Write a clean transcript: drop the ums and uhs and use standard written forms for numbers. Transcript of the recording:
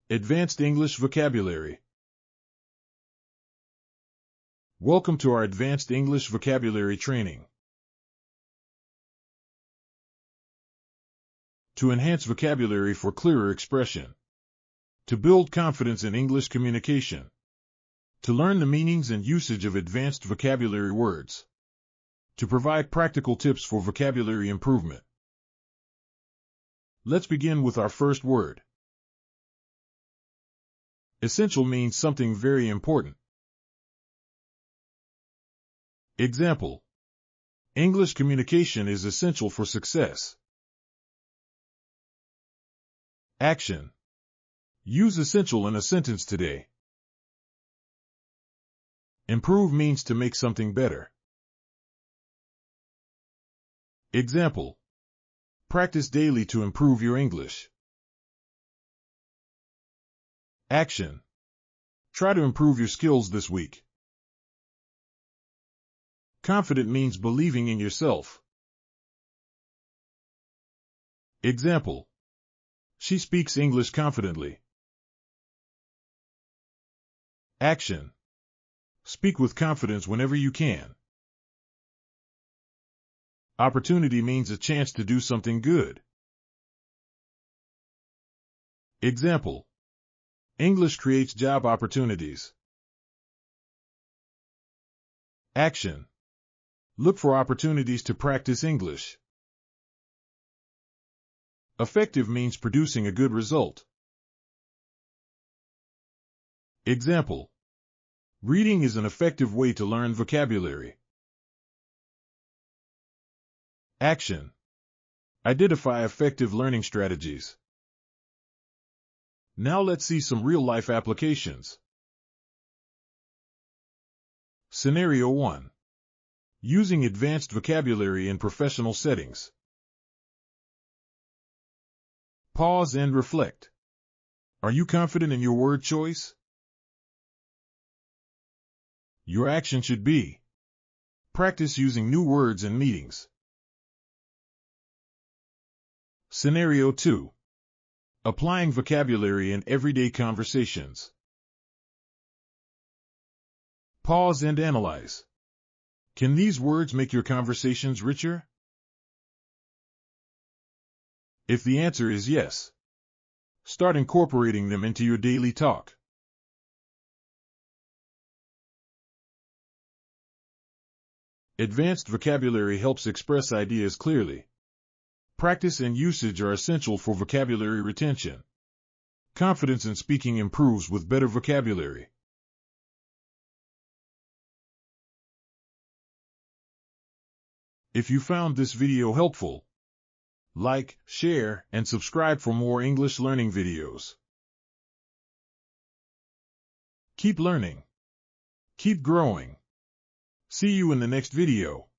Advanced English Vocabulary. Welcome to our Advanced English Vocabulary training. To enhance vocabulary for clearer expression. To build confidence in English communication. To learn the meanings and usage of advanced vocabulary words. To provide practical tips for vocabulary improvement. Let's begin with our first word. Essential means something very important. Example: English communication is essential for success. Action: use essential in a sentence today. Improve means to make something better. Example: practice daily to improve your English. Action: try to improve your skills this week. Confident means believing in yourself. Example: she speaks English confidently. Action: speak with confidence whenever you can. Opportunity means a chance to do something good. Example: English creates job opportunities. Action: look for opportunities to practice English. Effective means producing a good result. Example: reading is an effective way to learn vocabulary. Action: identify effective learning strategies. Now let's see some real-life applications. Scenario 1. Using advanced vocabulary in professional settings. Pause and reflect. Are you confident in your word choice? Your action should be: practice using new words in meetings. Scenario 2. Applying vocabulary in everyday conversations. Pause and analyze. Can these words make your conversations richer? If the answer is yes, start incorporating them into your daily talk. Advanced vocabulary helps express ideas clearly. Practice and usage are essential for vocabulary retention. Confidence in speaking improves with better vocabulary. If you found this video helpful, like, share, and subscribe for more English learning videos. Keep learning. Keep growing. See you in the next video.